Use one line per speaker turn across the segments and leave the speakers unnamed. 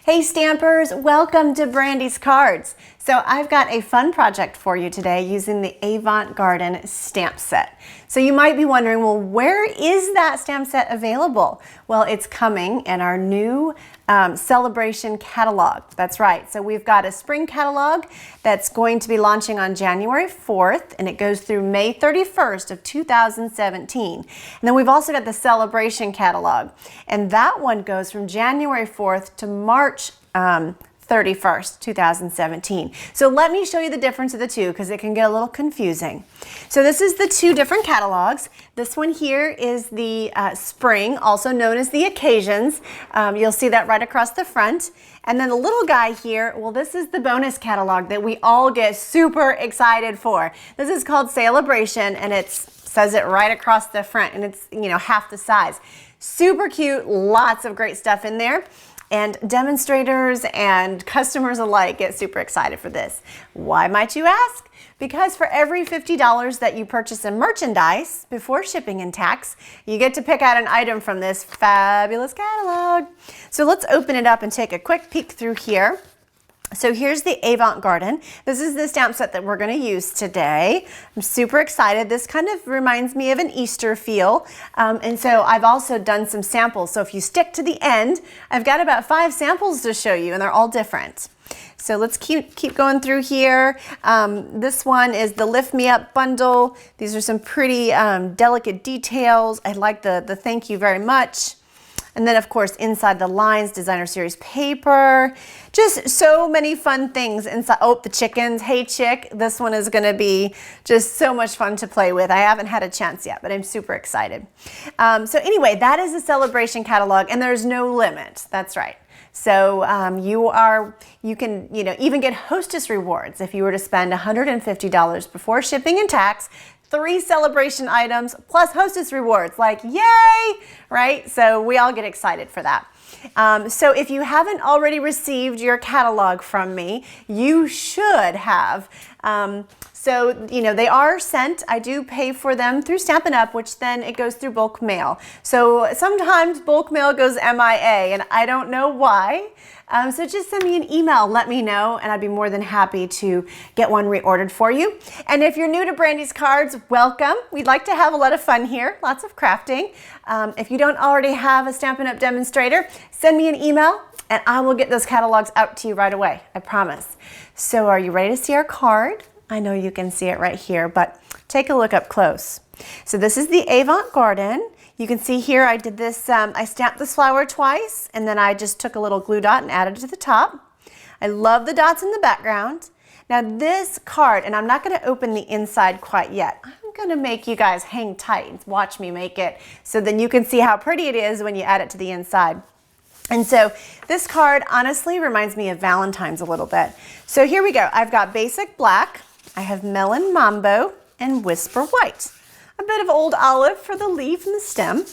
Hey Stampers, welcome to Brandy's Cards. So I've got a fun project for you today using the Avant Garden stamp set. So you might be wondering, well, where is that stamp set available? Well, it's coming in our new celebration catalog. That's right. So we've got a spring catalog that's going to be launching on January 4th, and it goes through May 31st of 2017. And then we've also got the celebration catalog, and that one goes from January 4th to March 31st, 2017. So let me show you the difference of the two because it can get a little confusing. So this is the two different catalogs. This one here is the spring, also known as the occasions. You'll see that right across the front. And then the little guy here, well, this is the bonus catalog that we all get super excited for. This is called Celebration, and it says it right across the front, and it's, you know, half the size. Super cute, lots of great stuff in there. And demonstrators and customers alike get super excited for this. Why might you ask? Because for every $50 that you purchase in merchandise before shipping and tax, you get to pick out an item from this fabulous catalog. So let's open it up and take a quick peek through here. So here's the Avant Garden. This is the stamp set that we're going to use today. I'm super excited. This kind of reminds me of an Easter feel. And so I've also done some samples. So if you stick to the end, I've got about 5 samples to show you, and they're all different. So let's keep going through here. This one is the Lift Me Up bundle. These are some pretty delicate details. I like the thank you very much. And then, of course, inside the lines, designer series paper. Just so many fun things inside. Oh, the chickens. Hey, chick. This one is going to be just so much fun to play with. I haven't had a chance yet, but I'm super excited. So anyway, that is the celebration catalog, and there's no limit. That's right. So you can even get hostess rewards if you were to spend $150 before shipping and tax. 3 celebration items plus hostess rewards, like yay, right? So we all get excited for that. So if you haven't already received your catalog from me, you should have. So, they are sent. I do pay for them through Stampin' Up, which then it goes through bulk mail. So sometimes bulk mail goes MIA, and I don't know why. So just send me an email, let me know, and I'd be more than happy to get one reordered for you. And if you're new to Brandy's Cards, welcome. We'd like to have a lot of fun here, lots of crafting. If you don't already have a Stampin' Up demonstrator, send me an email, and I will get those catalogs out to you right away, I promise. So are you ready to see our card? I know you can see it right here, but take a look up close. So this is the Avant Garden. You can see here I did this, I stamped this flower twice, and then I just took a little glue dot and added it to the top. I love the dots in the background. Now this card, and I'm not going to open the inside quite yet. I'm going to make you guys hang tight and watch me make it, so then you can see how pretty it is when you add it to the inside. And so this card honestly reminds me of Valentine's a little bit. So here we go. I've got basic black, I have melon mambo, and whisper white. A bit of old olive for the leaf and the stem.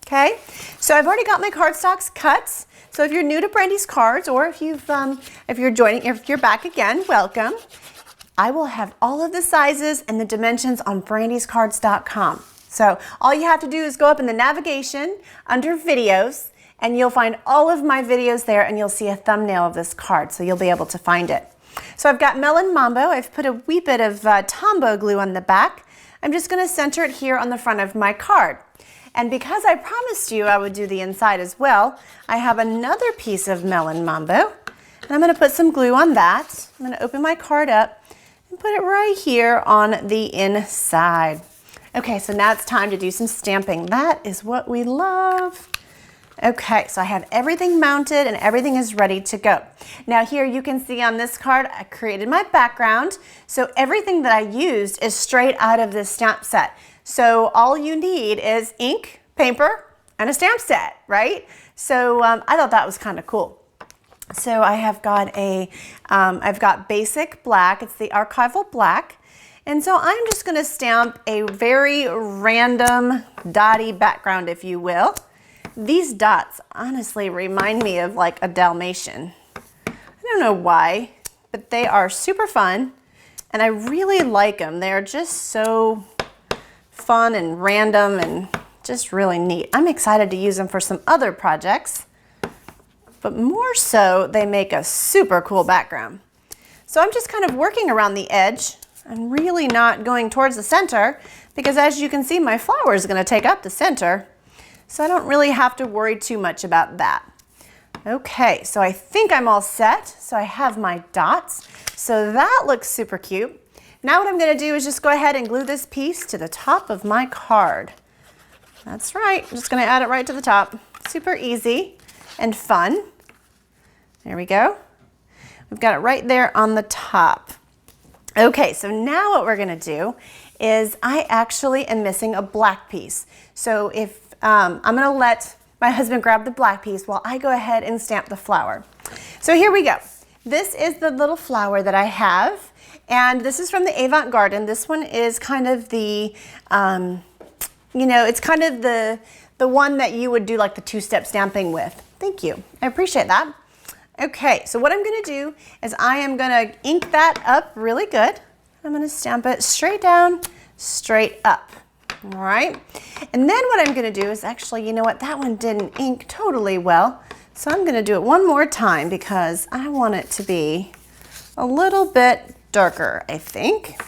Okay, so I've already got my cardstocks cut. So if you're new to Brandy's Cards, or if you're back again, welcome. I will have all of the sizes and the dimensions on brandyscards.com. So all you have to do is go up in the navigation under videos, and you'll find all of my videos there, and you'll see a thumbnail of this card, so you'll be able to find it. So I've got Melon Mambo. I've put a wee bit of Tombow glue on the back. I'm just going to center it here on the front of my card. And because I promised you I would do the inside as well, I have another piece of Melon Mambo. And I'm going to put some glue on that. I'm going to open my card up and put it right here on the inside. Okay, so now it's time to do some stamping. That is what we love. Okay, so I have everything mounted and everything is ready to go. Now here you can see on this card, I created my background. So everything that I used is straight out of this stamp set. So all you need is ink, paper, and a stamp set, right? So I thought that was kind of cool. So I have got I've got basic black, it's the archival black. And so I'm just gonna stamp a very random dotty background, if you will. These dots honestly remind me of like a Dalmatian. I don't know why, but they are super fun and I really like them. They're just so fun and random and just really neat. I'm excited to use them for some other projects. but more so, they make a super cool background. So I'm just kind of working around the edge. I'm really not going towards the center because as you can see, my flower is going to take up the center. So I don't really have to worry too much about that. Okay, so I think I'm all set. So I have my dots. So that looks super cute. Now what I'm going to do is just go ahead and glue this piece to the top of my card. That's right, I'm just going to add it right to the top. Super easy and fun. There we go. We've got it right there on the top. Okay, so now what we're going to do is I actually am missing a black piece. So if I'm going to let my husband grab the black piece while I go ahead and stamp the flower. So here we go. This is the little flower that I have, and this is from the Avant Garden. This one is kind of the, it's kind of the one that you would do like the two-step stamping with. Thank you. I appreciate that. Okay, so what I'm going to do is I am going to ink that up really good. I'm going to stamp it straight down, straight up. All right, and then what I'm going to do is actually, you know what, that one didn't ink totally well. So I'm going to do it one more time because I want it to be a little bit darker, I think.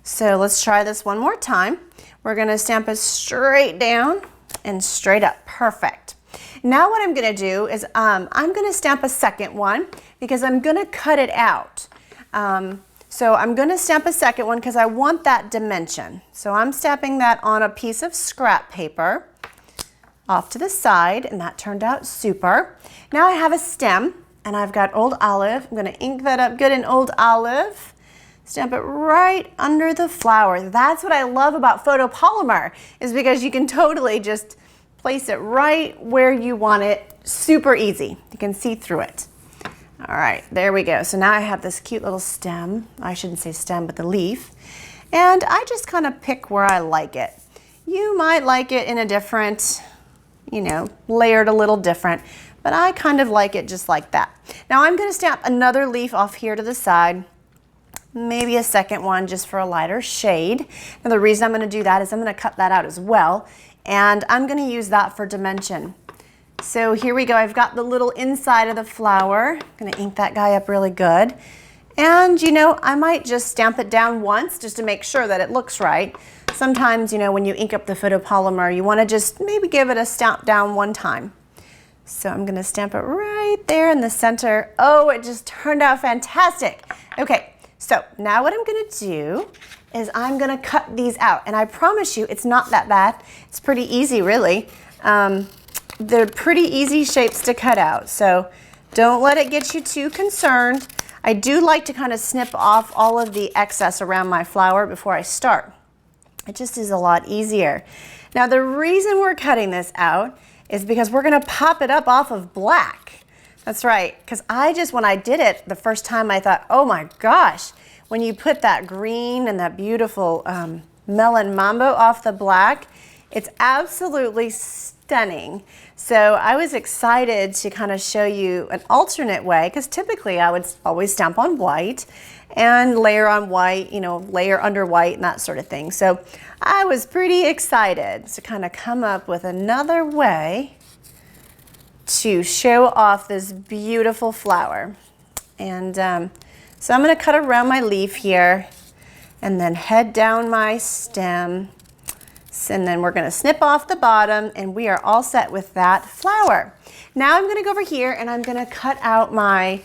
So let's try this one more time. We're going to stamp it straight down and straight up. Perfect. Now what I'm going to do is I'm going to stamp a second one because I'm going to cut it out. So I'm going to stamp a second one because I want that dimension. So I'm stamping that on a piece of scrap paper off to the side, and that turned out super. Now I have a stem, and I've got Old Olive. I'm going to ink that up good in Old Olive. Stamp it right under the flower. That's what I love about photopolymer, is because you can totally just place it right where you want it. Super easy. You can see through it. All right, there we go. So now I have this cute little stem. I shouldn't say stem, but the leaf. And I just kind of pick where I like it. You might like it in a different, layered a little different, but I kind of like it just like that. Now I'm going to stamp another leaf off here to the side, maybe a second one just for a lighter shade. Now the reason I'm going to do that is I'm going to cut that out as well, and I'm going to use that for dimension. So here we go. I've got the little inside of the flower. I'm going to ink that guy up really good. And, I might just stamp it down once just to make sure that it looks right. Sometimes, when you ink up the photopolymer, you want to just maybe give it a stamp down one time. So I'm going to stamp it right there in the center. Oh, it just turned out fantastic. Okay, so now what I'm going to do is I'm going to cut these out. And I promise you, it's not that bad. It's pretty easy, really. They're pretty easy shapes to cut out, so don't let it get you too concerned. I do like to kind of snip off all of the excess around my flower before I start. It just is a lot easier. Now the reason we're cutting this out is because we're going to pop it up off of black. That's right, because when I did it the first time, I thought, oh my gosh, when you put that green and that beautiful melon mambo off the black, it's absolutely stunning. So I was excited to kind of show you an alternate way, because typically I would always stamp on white and layer on white, layer under white and that sort of thing. So I was pretty excited to kind of come up with another way to show off this beautiful flower. And so I'm going to cut around my leaf here and then head down my stem. And then we're going to snip off the bottom, and we are all set with that flower. Now I'm going to go over here and I'm going to cut out my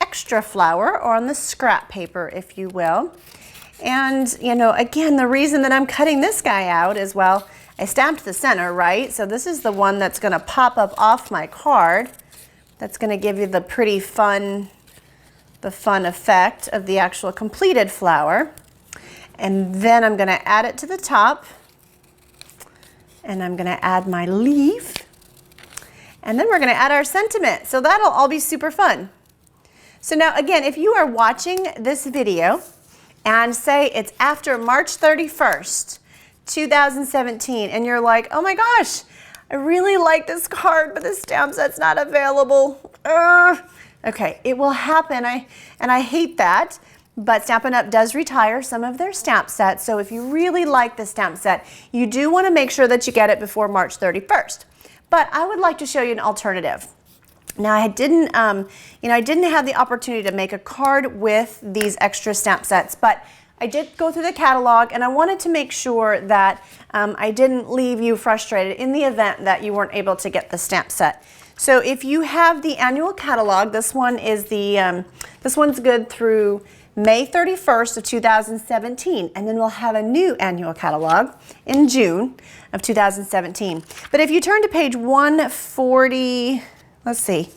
extra flower, or on the scrap paper, if you will. And again, the reason that I'm cutting this guy out is, well, I stamped the center, right? So this is the one that's going to pop up off my card. That's going to give you the pretty fun, effect of the actual completed flower. And then I'm going to add it to the top, and I'm going to add my leaf, and then we're going to add our sentiment. So that'll all be super fun. So now again, if you are watching this video and say it's after March 31st, 2017, and you're like, oh my gosh, I really like this card, but the stamp set's not available. Okay, it will happen, and I hate that. But Stampin' Up! Does retire some of their stamp sets, so if you really like the stamp set, you do want to make sure that you get it before March 31st. but I would like to show you an alternative. Now I didn't have the opportunity to make a card with these extra stamp sets, but I did go through the catalog and I wanted to make sure that I didn't leave you frustrated in the event that you weren't able to get the stamp set. So if you have the annual catalog, this one is this one's good through May 31st of 2017, and then we'll have a new annual catalog in June of 2017. But if you turn to page 140, let's see,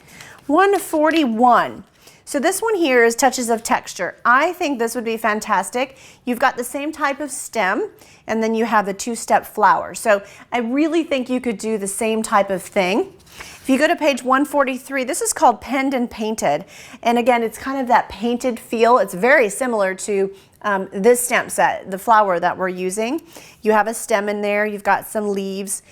141. So this one here is Touches of Texture. I think this would be fantastic. You've got the same type of stem, and then you have the two-step flower. So I really think you could do the same type of thing. If you go to page 143, this is called Penned and Painted. And again, it's kind of that painted feel. It's very similar to this stamp set, the flower that we're using. You have a stem in there, you've got some leaves.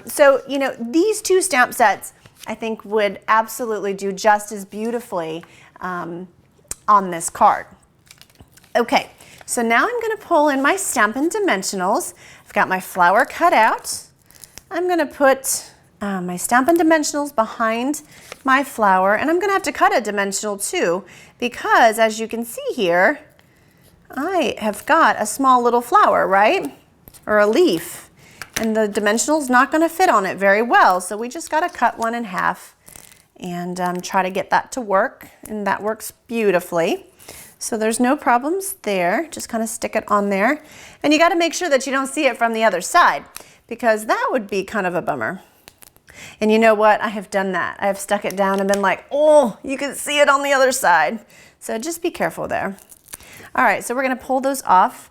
So, you know, these two stamp sets I think would absolutely do just as beautifully on this card. Okay, so now I'm going to pull in my Stampin' Dimensionals. I've got my flower cut out. I'm going to put my Stampin' Dimensionals behind my flower, and I'm going to have to cut a dimensional too, because as you can see here, I have got a small little flower, right? Or a leaf. And the dimensional's not going to fit on it very well, so we just got to cut one in half and try to get that to work, and that works beautifully. So there's no problems there. Just kind of stick it on there. And you got to make sure that you don't see it from the other side, because that would be kind of a bummer. And you know what? I have done that. I have stuck it down and been like, oh, you can see it on the other side. So just be careful there. All right, so we're going to pull those off.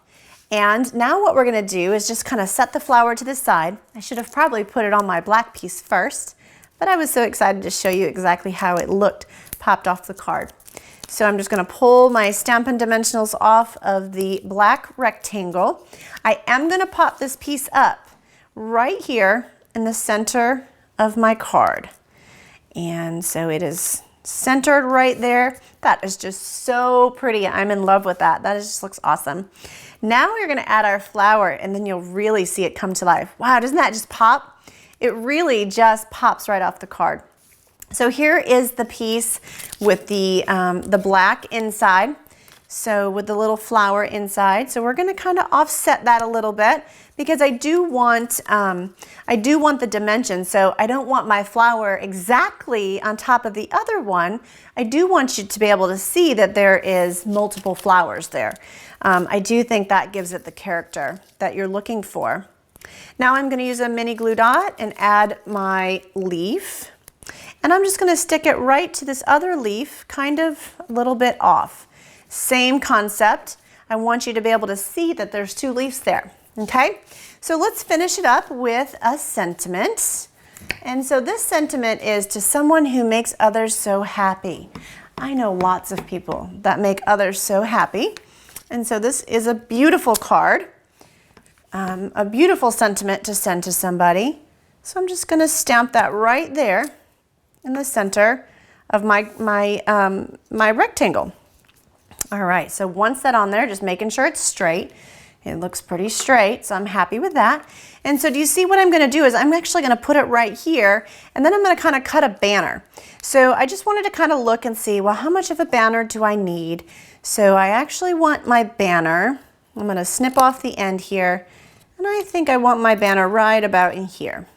And now what we're going to do is just kind of set the flower to the side. I should have probably put it on my black piece first, but I was so excited to show you exactly how it looked popped off the card. So I'm just going to pull my Stampin' Dimensionals off of the black rectangle. I am going to pop this piece up right here in the center of my card. And so it is centered right there. That is just so pretty. I'm in love with that. That just looks awesome. Now we're going to add our flower, and then you'll really see it come to life. Wow, doesn't that just pop? It really just pops right off the card. So here is the piece with the black inside. So with the little flower inside. So we're going to kind of offset that a little bit, because I do want the dimension. So I don't want my flower exactly on top of the other one. I do want you to be able to see that there is multiple flowers there. I do think that gives it the character that you're looking for. Now I'm going to use a mini glue dot and add my leaf. And I'm just going to stick it right to this other leaf, kind of a little bit off. Same concept. I want you to be able to see that there's two leaves there. Okay, so let's finish it up with a sentiment. And so this sentiment is to someone who makes others so happy. I know lots of people that make others so happy. And so this is a beautiful card, a beautiful sentiment to send to somebody. So I'm just going to stamp that right there in the center of my rectangle. All right, so once that on there, just making sure it's straight. It looks pretty straight, so I'm happy with that. And so do you see what I'm going to do is I'm actually going to put it right here, and then I'm going to kind of cut a banner. So I just wanted to kind of look and see, well, how much of a banner do I need? So I actually want my banner. I'm going to snip off the end here, and I think I want my banner right about in here.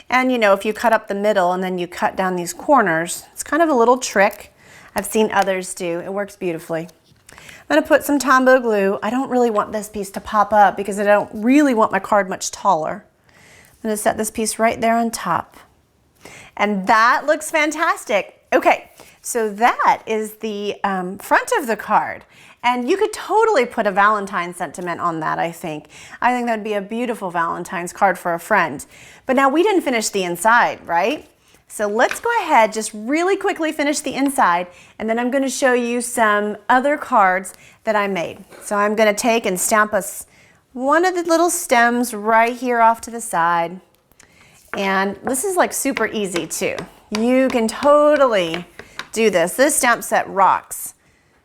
And you know, if you cut up the middle and then you cut down these corners, it's kind of a little trick I've seen others do. It works beautifully. I'm going to put some Tombow glue. I don't really want this piece to pop up because I don't really want my card much taller. I'm going to set this piece right there on top. And that looks fantastic. Okay, so that is the front of the card. And you could totally put a Valentine's sentiment on that, I think. I think that would be a beautiful Valentine's card for a friend. But now we didn't finish the inside, right? So let's go ahead, just really quickly finish the inside, and then I'm going to show you some other cards that I made. So I'm going to take and stamp us one of the little stems right here off to the side. And this is like super easy too. You can totally do this. This stamp set rocks.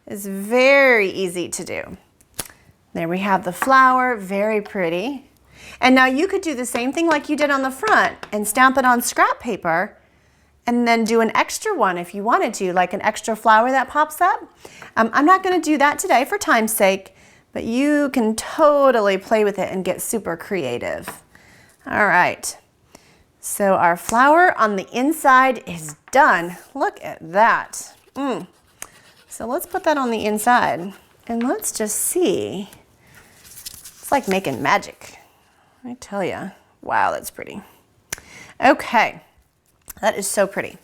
It's very easy to do. There we have the flower, very pretty. And now you could do the same thing like you did on the front and stamp it on scrap paper and then do an extra one if you wanted to, like an extra flower that pops up. I'm not going to do that today for time's sake, but you can totally play with it and get super creative. All right, so our flower on the inside is done. Look at that. So let's put that on the inside and let's just see. It's like making magic, I tell you. Wow, that's pretty. Okay, that is so pretty.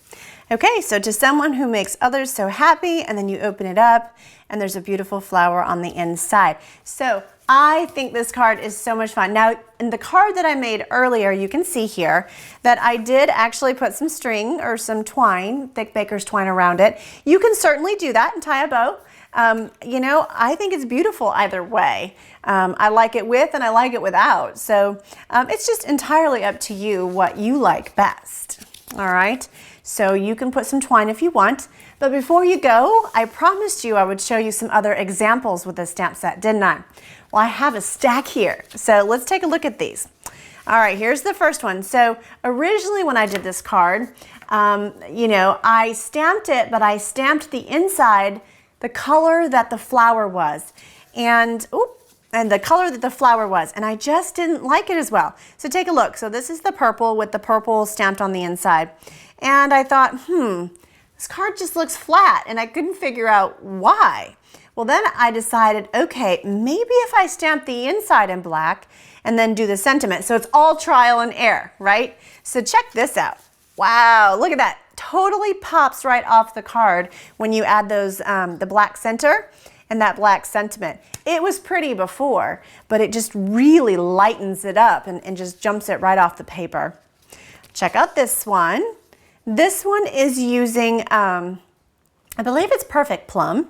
Okay, so to someone who makes others so happy, and then you open it up and there's a beautiful flower on the inside. So I think this card is so much fun. Now, in the card that I made earlier, you can see here that I did actually put some string or some twine, thick baker's twine around it. You can certainly do that and tie a bow. You know, I think it's beautiful either way. I like it with and I like it without. So it's just entirely up to you what you like best. All right, so you can put some twine if you want. But before you go, I promised you I would show you some other examples with this stamp set, didn't I? Well, I have a stack here. So let's take a look at these. All right, here's the first one. So originally when I did this card, you know, I stamped it, but I stamped the inside the color that the flower was. And the color that the flower was, and I just didn't like it as well. So take a look. So this is the purple with the purple stamped on the inside. And I thought, this card just looks flat, and I couldn't figure out why. Well, then I decided, okay, maybe if I stamp the inside in black and then do the sentiment. So it's all trial and error, right? So check this out. Wow, look at that. Totally pops right off the card when you add those, the black center and that black sentiment. It was pretty before, but it just really lightens it up and just jumps it right off the paper. Check out this one. This one is using, I believe it's Perfect Plum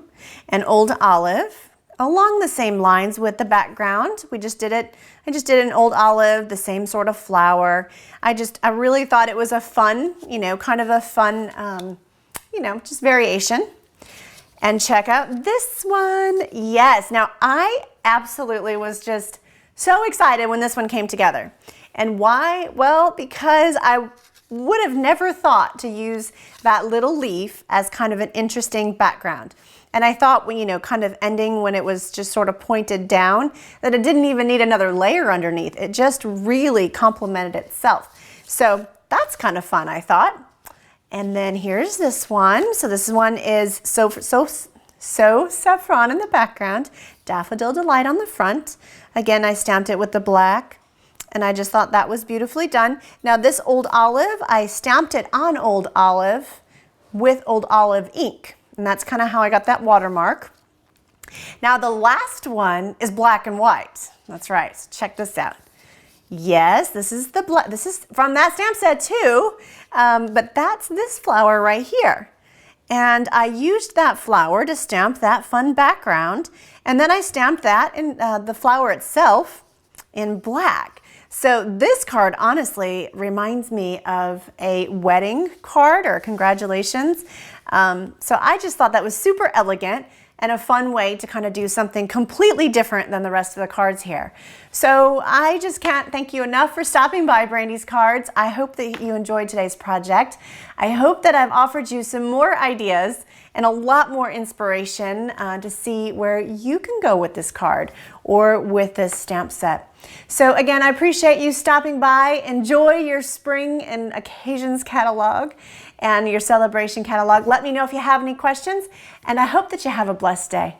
and Old Olive along the same lines with the background. I just did an Old Olive, the same sort of flower. I really thought it was a fun, you know, kind of a fun, you know, just variation. And check out this one. Yes, now I absolutely was just so excited when this one came together. And why? Well, because I would have never thought to use that little leaf as kind of an interesting background. And I thought, you know, kind of ending when it was just sort of pointed down, that it didn't even need another layer underneath. It just really complemented itself. So that's kind of fun, I thought. And then here's this one. So this one is So Saffron in the background, Daffodil Delight on the front. Again, I stamped it with the black, and I just thought that was beautifully done. Now this Old Olive, I stamped it on Old Olive with Old Olive ink, and that's kind of how I got that watermark. Now the last one is black and white. That's right. So check this out. Yes, this is from that stamp set too, but that's this flower right here. And I used that flower to stamp that fun background, and then I stamped that in the flower itself in black. So this card honestly reminds me of a wedding card or congratulations. So I just thought that was super elegant and a fun way to kind of do something completely different than the rest of the cards here. So I just can't thank you enough for stopping by Brandy's Cards. I hope that you enjoyed today's project. I hope that I've offered you some more ideas and a lot more inspiration to see where you can go with this card or with this stamp set. So again, I appreciate you stopping by. Enjoy your spring and occasions catalog and your celebration catalog. Let me know if you have any questions, and I hope that you have a blessed day.